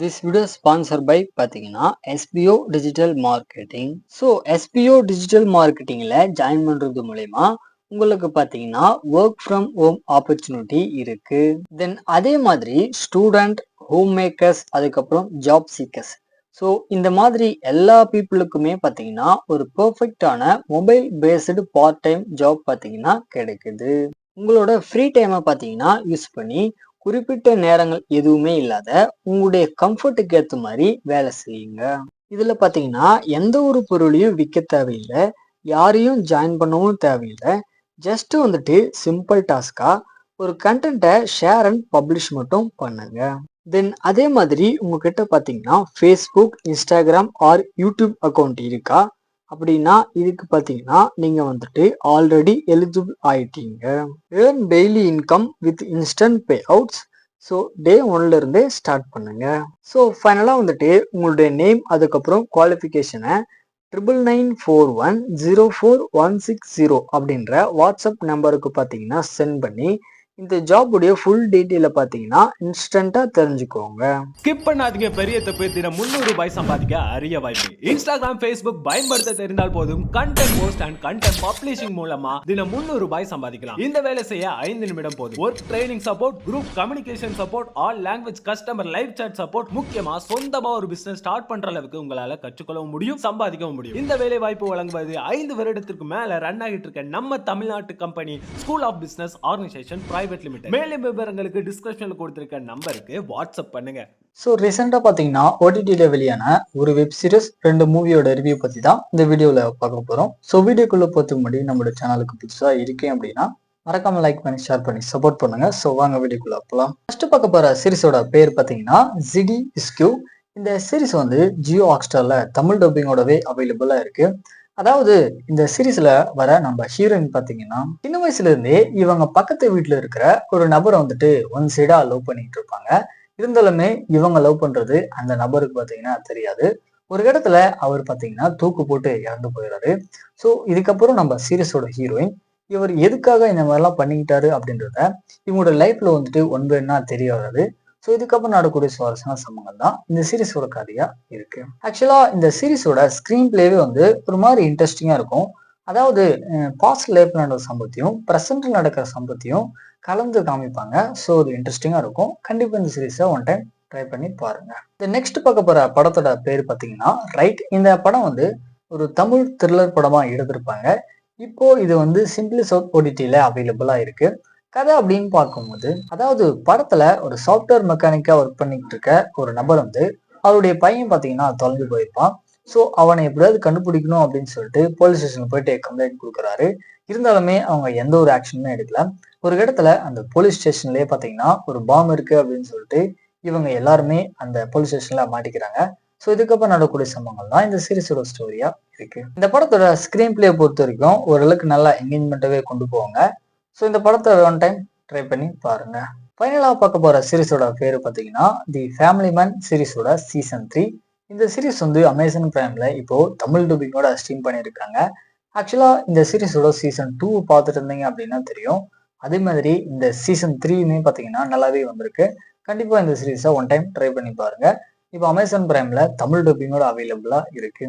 This video is sponsored by பார்த்தீங்கன்னா SBO digital marketing. ஸோ SBO digital மார்க்கெட்டிங்ல join பண்றது மூலயமா உங்களுக்கு பார்த்தீங்கன்னா ஒர்க் ஃப்ரம் ஹோம் ஆப்பர்ச்சுனிட்டி இருக்கு. தென் அதே மாதிரி ஸ்டூடெண்ட், ஹோம் மேக்கர்ஸ், அதுக்கப்புறம் ஜாப் சீக்கர்ஸ். ஸோ இந்த மாதிரி எல்லா பீப்புளுக்குமே பார்த்தீங்கன்னா ஒரு பெர்ஃபெக்டான mobile based part time job பார்த்தீங்கன்னா கிடைக்குது. உங்களோட ஃப்ரீ டைமை பார்த்தீங்கன்னா யூஸ் பண்ணி குறிப்பிட்ட நேரங்கள் எதுவுமே இல்லாத உங்களுடைய கம்ஃபர்ட்டுக்கு ஏற்ற மாதிரி வேலை செய்யுங்க. இதுல பாத்தீங்கன்னா எந்த ஒரு பொருளையும் விற்க தேவையில்லை, யாரையும் ஜாயின் பண்ணவும் தேவையில்லை. ஜஸ்ட் வந்துட்டு சிம்பிள் டாஸ்கா ஒரு கண்டென்ட்டை ஷேர் அண்ட் பப்ளிஷ் மட்டும் பண்ணுங்க. தென் அதே மாதிரி உங்ககிட்ட பாத்தீங்கன்னா Facebook, Instagram R YouTube account இருக்கா அப்படின்னா இதுக்கு பார்த்தீங்கன்னா நீங்க வந்துட்டு ஆல்ரெடி எலிஜிபிள் ஆயிட்டீங்க. Earn daily income with instant pay outs. So day ஒன்ல இருந்தே ஸ்டார்ட் பண்ணுங்க. ஸோ ஃபைனலாக வந்துட்டு உங்களுடைய நேம், அதுக்கப்புறம் குவாலிஃபிகேஷனை 99410416 அப்படின்ற வாட்ஸ்அப் நம்பருக்கு பார்த்தீங்கன்னா சென்ட் பண்ணி இந்த ஜாப் உடைய ஃபுல் டீட்டெயில பாத்தீங்கன்னா இன்ஸ்டன்டா தெரிஞ்சுக்கோங்க. ஸ்கிப் பண்ணாதீங்க. பெரிய தப்பு. தினம் 300 ரூபாய் சம்பாதிக்க அரிய வாய்ப்பு. இன்ஸ்டாகிராம், ஃபேஸ்புக் பயன்படுத்த தெரிந்தால் போதும். Content post and content publishing மூலமா தினம் 300 ரூபாய் சம்பாதிக்கலாம். இந்த வேலை செய்ய 5 நிமிடம் போதும். Work training support, group communication support, all language customer live chat support. முக்கியமா சொந்தமா ஒரு பிசினஸ் ஸ்டார்ட் பண்ற அளவுக்கு உங்களால கற்றுக்கொள்ளவும் முடியும், சம்பாதிக்கவும் முடியும். இந்த வேலை வாய்ப்பு வழங்குவது 5 வருடத்திற்கு மேல ரன் ஆகிட்டு இருக்க நம்ம தமிழ்நாட்டு company school of business organisation private limited. மேலும் விவரங்களுக்கு டிஸ்கிரிப்ஷன்ல கொடுத்திருக்க நம்பருக்கு வாட்ஸ்அப் பண்ணுங்க. ஸோ ரீசெண்டாக பார்த்தீங்கன்னா ஓடிடியில் வெளியான ஒரு வெப் சீரிஸ், 2 மூவியோட ரிவ்யூ பற்றி தான் இந்த வீடியோவில் பார்க்க போகிறோம். ஸோ வீடியோக்குள்ளே போகிறதுக்கு முன்னாடி நம்மளோட சேனலுக்கு புதுசாக இருக்கேன் அப்படின்னா மறக்காம லைக் பண்ணி ஷேர் பண்ணி சப்போர்ட் பண்ணுங்க. ஸோ வாங்க வீடியோக்குள்ள போகலாம். ஃபர்ஸ்ட் பார்க்க போகிற சீரிஸோட பேர் பார்த்தீங்கன்னா ஜிடி இஸ்கியூ. இந்த சீரிஸ் வந்து ஜியோ ஹாட்ஸ்டார்ல தமிழ் டப்பிங்கோடவே அவைலபிளாக இருக்கு. அதாவது இந்த சீரீஸ்ல வர நம்ம ஹீரோயின் பாத்தீங்கன்னா சின்ன வயசுல இருந்தே இவங்க பக்கத்து வீட்டுல இருக்கிற ஒரு நபரை வந்துட்டு ஒன் சைடா லவ் பண்ணிட்டு இருப்பாங்க. இருந்தாலுமே இவங்க லவ் பண்றது அந்த நபருக்கு பாத்தீங்கன்னா தெரியாது. ஒரு இடத்துல அவர் பாத்தீங்கன்னா தூக்கு போட்டு இறந்து போயிடுறாரு. ஸோ இதுக்கப்புறம் நம்ம சீரீஸோட ஹீரோயின் இவர் எதுக்காக இந்த மாதிரிலாம் பண்ணிக்கிட்டாரு அப்படின்றத இவங்களோட லைஃப்ல வந்துட்டு ஒன்பதுன்னா தெரிய வராது. ஸோ இதுக்கப்புறம் நடக்கக்கூடிய சுவாரஸ்யமான சம்பவங்கள் தான் இந்த சீரிஸோட கதையா இருக்கு. ஆக்சுவலா இந்த சீரிஸோட ஸ்கிரீன் பிளேவே வந்து ஒரு மாதிரி இன்ட்ரெஸ்டிங்கா இருக்கும். அதாவது பாஸ்ட் லைஃப்ல நடக்கிற சம்பவத்தையும் பிரசன்ட்ல நடக்கிற சம்பவத்தையும் கலந்து காமிப்பாங்க. ஸோ இது இன்ட்ரெஸ்டிங்கா இருக்கும். கண்டிப்பா இந்த சீரிஸை ஒன் டைம் ட்ரை பண்ணி பாருங்க. இந்த நெக்ஸ்ட் பார்க்க போற படத்தோட பேர் பார்த்தீங்கன்னா ரைட். இந்த படம் வந்து ஒரு தமிழ் த்ரில்லர் படமா எடுத்திருப்பாங்க. இப்போ இது வந்து சிம்பிளி சவுத் ஓடிடில அவைலபிளா இருக்கு. கதை அப்படின்னு பார்க்கும்போது, அதாவது படத்துல ஒரு சாஃப்ட்வேர் மெக்கானிக்கா ஒர்க் பண்ணிட்டு இருக்க ஒரு நபர் வந்து அவருடைய பையன் பாத்தீங்கன்னா தொலைஞ்சு போயிருப்பான். ஸோ அவனை எப்படியாவது கண்டுபிடிக்கணும் அப்படின்னு சொல்லிட்டு போலீஸ் ஸ்டேஷன் போயிட்டு கம்ப்ளைண்ட் கொடுக்குறாரு. இருந்தாலுமே அவங்க எந்த ஒரு ஆக்ஷனுமே எடுக்கல. ஒரு இடத்துல அந்த போலீஸ் ஸ்டேஷன்லயே பாத்தீங்கன்னா ஒரு பாம் இருக்கு அப்படின்னு சொல்லிட்டு இவங்க எல்லாருமே அந்த போலீஸ் ஸ்டேஷன்ல மாட்டிக்கிறாங்க. ஸோ இதுக்கப்புறம் நடக்கக்கூடிய சம்பவங்கள் தான் இந்த சீரிஸோட ஸ்டோரியா இருக்கு. இந்த படத்தோட ஸ்கிரீன் பிளே பொறுத்த வரைக்கும் ஓரளவுக்கு நல்லா என்கேஜ்மெண்ட்டாவே கொண்டு போவாங்க. ஸோ இந்த படத்தை ஒன் டைம் ட்ரை பண்ணி பாருங்க. ஃபைனலாக பார்க்க போற சீரிஸோட பேரு பார்த்தீங்கன்னா தி ஃபேமிலி மேன் சீரிஸோட சீசன் 3. இந்த சீரிஸ் வந்து அமேசான் பிரைம்ல இப்போ தமிழ் டப்பிங்கோட ஸ்ட்ரீம் பண்ணியிருக்காங்க. ஆக்சுவலா இந்த சீரிஸோட சீசன் 2 பார்த்துட்டு இருந்தீங்க அப்படின்னா தெரியும். அதே மாதிரி இந்த சீசன் 3மே பார்த்தீங்கன்னா நல்லாவே வந்திருக்கு. கண்டிப்பா இந்த சீரிஸை ஒன் டைம் ட்ரை பண்ணி பாருங்க. இப்போ அமேசான் பிரைம்ல தமிழ் டப்பிங்கோட அவைலபிளா இருக்கு.